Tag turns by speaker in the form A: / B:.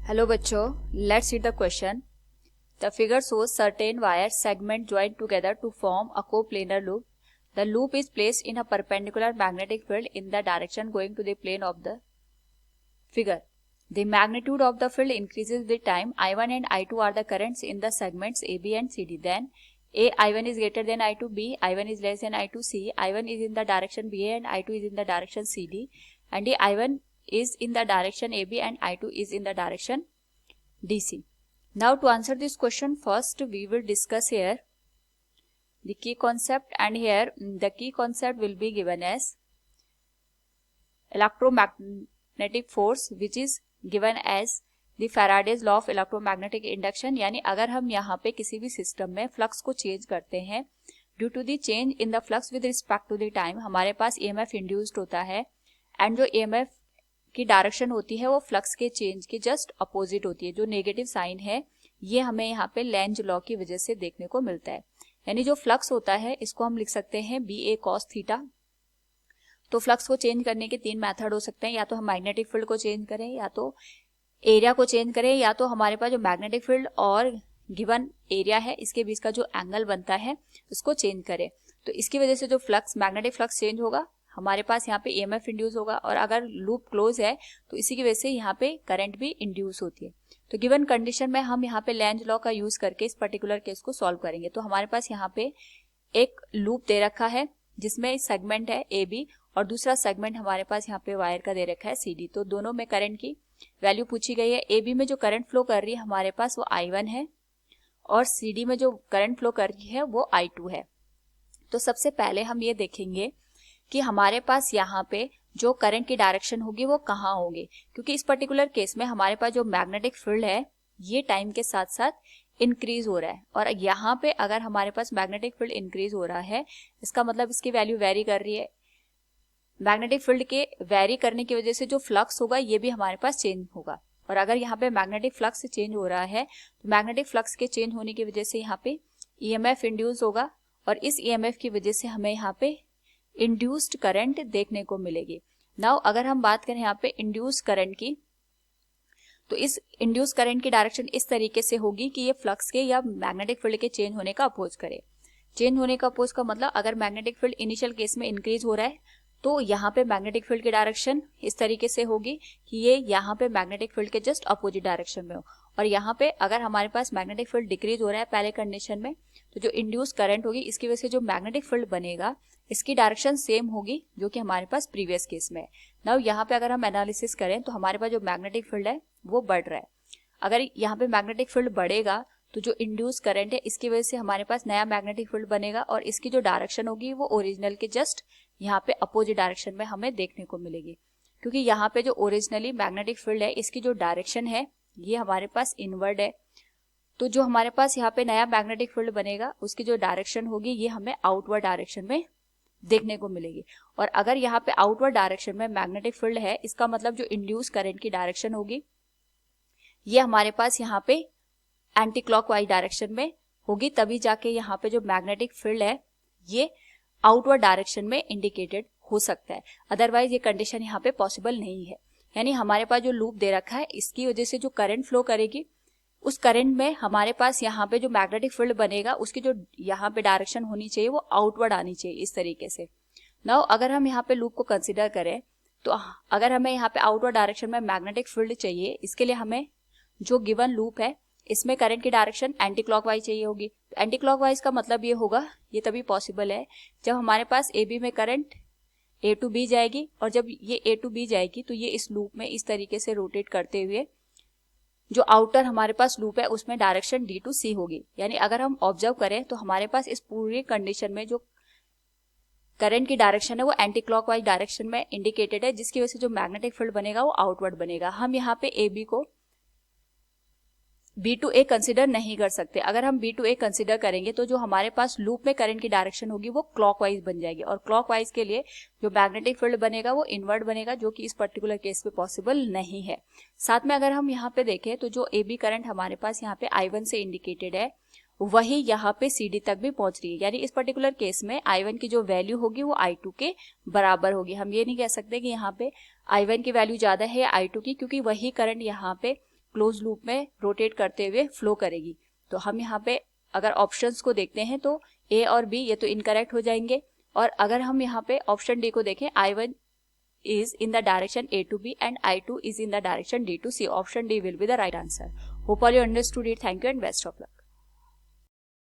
A: Hello बच्चों, let's see the question. The figure shows certain wire segment joined together to form a coplanar loop. The loop is placed in a perpendicular magnetic field in the direction going to the plane of the figure. The magnitude of the field increases with time. I1 and I2 are the currents in the segments AB and CD. Then I1 is greater than I2, B, I1 is less than I2, C, I1 is in the direction BA and I2 is in the direction CD, and the I1 is in the direction AB and I2 is in the direction DC. Now to answer this question, first we will discuss here the key concept, and here the key concept will be given as electromagnetic force, which is given as the Faraday's law of electromagnetic induction. यानी अगर हम यहाँ पे किसी भी system में flux को change करते हैं due to the change in the flux with respect to the time, हमारे पास ईएमएफ इंड्यूस्ड होता है, एंड जो ईएमएफ की डायरेक्शन होती है वो फ्लक्स के चेंज के जस्ट अपोजिट होती है. जो नेगेटिव साइन है ये हमें यहाँ पे लेंज लॉ की वजह से देखने को मिलता है. यानी जो फ्लक्स होता है इसको हम लिख सकते हैं बी ए कॉस थीटा. तो फ्लक्स को चेंज करने के तीन मेथड हो सकते हैं, या तो हम मैग्नेटिक फील्ड को चेंज करें, या तो एरिया को चेंज करें, या तो हमारे पास जो मैग्नेटिक फील्ड और गिवन एरिया है इसके बीच का जो एंगल बनता है उसको चेंज करें. तो इसकी वजह से जो फ्लक्स मैग्नेटिक फ्लक्स चेंज होगा, हमारे पास यहाँ पे ईएमएफ इंड्यूस होगा, और अगर लूप क्लोज है तो इसी की वजह से यहाँ पे करंट भी इंड्यूस होती है. तो गिवन कंडीशन में हम यहाँ पे लेंज लॉ का यूज करके इस पर्टिकुलर केस को सॉल्व करेंगे. तो हमारे पास यहाँ पे एक लूप दे रखा है जिसमें सेगमेंट है ए बी, और दूसरा सेगमेंट हमारे पास यहाँ पे वायर का दे रखा है सी डी. तो दोनों में करंट की वैल्यू पूछी गई है. ए बी में जो करंट फ्लो कर रही है हमारे पास वो I1 है, और सी डी में जो करंट फ्लो कर रही है वो I2 है. तो सबसे पहले हम ये देखेंगे कि हमारे पास यहाँ पे जो करंट की डायरेक्शन होगी वो कहाँ होगी, क्योंकि इस पर्टिकुलर केस में हमारे पास जो मैग्नेटिक फील्ड है ये टाइम के साथ साथ इंक्रीज हो रहा है, और यहाँ पे अगर हमारे पास मैग्नेटिक फील्ड इंक्रीज हो रहा है इसका मतलब इसकी वैल्यू वेरी कर रही है. मैग्नेटिक फील्ड के वेरी करने की वजह से जो फ्लक्स होगा ये भी हमारे पास चेंज होगा, और अगर यहाँ पे मैग्नेटिक फ्लक्स चेंज हो रहा है तो मैग्नेटिक फ्लक्स के चेंज होने की वजह से यहाँ पे ईएमएफ इंड्यूस होगा, और इस ईएमएफ की वजह से हमें यहाँ पे इंड्यूस्ड करंट देखने को मिलेगी. नाउ अगर हम बात करें यहाँ पे इंड्यूस करंट की, तो इस इंड्यूस करंट की डायरेक्शन इस तरीके से होगी कि ये फ्लक्स के या मैग्नेटिक फील्ड के चेंज होने का अपोज करे. चेंज होने का अपोज का मतलब अगर मैग्नेटिक फील्ड इनिशियल केस में इंक्रीज हो रहा है तो यहाँ पे मैग्नेटिक फील्ड की डायरेक्शन इस तरीके से होगी कि ये यहाँ पे मैग्नेटिक फील्ड के जस्ट अपोजिट डायरेक्शन में हो, और यहाँ पे अगर हमारे पास मैग्नेटिक फील्ड डिक्रीज हो रहा है पहले कंडीशन में, तो जो इंड्यूस करंट होगी इसकी वजह से जो मैग्नेटिक फील्ड बनेगा इसकी डायरेक्शन सेम होगी जो कि हमारे पास प्रीवियस केस में है. नाउ यहाँ पे अगर हम एनालिसिस करें तो हमारे पास जो मैग्नेटिक फील्ड है वो बढ़ रहा है. अगर यहाँ पे मैग्नेटिक फील्ड बढ़ेगा तो जो इंड्यूस करंट है इसकी वजह से हमारे पास नया मैग्नेटिक फील्ड बनेगा, और इसकी जो डायरेक्शन होगी वो ओरिजिनल के जस्ट यहाँ पे अपोजिट डायरेक्शन में हमें देखने को मिलेगी, क्योंकि यहाँ पे जो ओरिजिनली मैग्नेटिक फील्ड है इसकी जो डायरेक्शन है ये हमारे पास इनवर्ड है. तो जो हमारे पास यहाँ पे नया मैग्नेटिक फील्ड बनेगा उसकी जो डायरेक्शन होगी ये हमें आउटवर्ड डायरेक्शन में देखने को मिलेगी. और अगर यहाँ पे आउटवर्ड डायरेक्शन में मैग्नेटिक फील्ड है इसका मतलब जो इंड्यूस करंट की डायरेक्शन होगी ये हमारे पास यहाँ पे एंटी क्लॉकवाइज डायरेक्शन में होगी, तभी जाके यहाँ पे जो मैग्नेटिक फील्ड है ये आउटवर्ड डायरेक्शन में इंडिकेटेड हो सकता है. अदरवाइज ये कंडीशन यहाँ पे पॉसिबल नहीं है. यानी हमारे पास जो लूप दे रखा है इसकी वजह से जो करंट फ्लो करेगी उस करंट में हमारे पास यहाँ पे जो मैग्नेटिक फील्ड बनेगा उसकी जो यहाँ पे डायरेक्शन होनी चाहिए वो आउटवर्ड आनी चाहिए इस तरीके से. नाउ अगर हम यहाँ पे लूप को कंसिडर करें तो अगर हमें यहाँ पे आउटवर्ड डायरेक्शन में मैग्नेटिक फील्ड चाहिए, इसके लिए हमें जो गिवन लूप है इसमें करंट की डायरेक्शन एंटी क्लॉकवाइज चाहिए होगी. तो एंटी क्लॉकवाइज का मतलब ये होगा, ये तभी पॉसिबल है जब हमारे पास ए बी में करंट ए टू बी जाएगी, और जब ये ए टू बी जाएगी तो ये इस लूप में इस तरीके से रोटेट करते हुए जो आउटर हमारे पास लूप है उसमें डायरेक्शन डी टू सी होगी. यानी अगर हम ऑब्जर्व करें तो हमारे पास इस पूरी कंडीशन में जो करंट की डायरेक्शन है वो एंटी क्लॉकवाइज डायरेक्शन में इंडिकेटेड है, जिसकी वजह से जो मैग्नेटिक फील्ड बनेगा वो आउटवर्ड बनेगा. हम यहाँ पे ए बी को बी टू ए कंसिडर नहीं कर सकते. अगर हम बी टू ए कंसिडर करेंगे तो जो हमारे पास लूप में करंट की डायरेक्शन होगी वो क्लॉकवाइज बन जाएगी, और क्लॉकवाइज के लिए जो मैग्नेटिक फील्ड बनेगा वो इनवर्ड बनेगा, जो कि इस पर्टिकुलर केस पे पॉसिबल नहीं है. साथ में अगर हम यहाँ पे देखें तो जो ए बी करंट हमारे पास यहाँ पे I1 से इंडिकेटेड है वही यहाँ पे CD तक भी पहुंच रही है. यानी इस पर्टिकुलर केस में I1 की जो वैल्यू होगी वो I2 के बराबर होगी. हम ये नहीं कह सकते कि यहाँ पे I1 की वैल्यू ज्यादा है या I2 की, क्योंकि वही करंट यहाँ पे क्लोज लूप में रोटेट करते हुए फ्लो करेगी। तो हम यहाँ पे अगर ऑप्शंस को देखते हैं तो ए और बी ये तो इनकरेक्ट हो जाएंगे, और अगर हम यहाँ पे ऑप्शन डी को देखें, I1 is in the direction A to B and I2 is in the direction D to C. Option D will be the right answer. Hope all you understood it. Thank you and best of luck.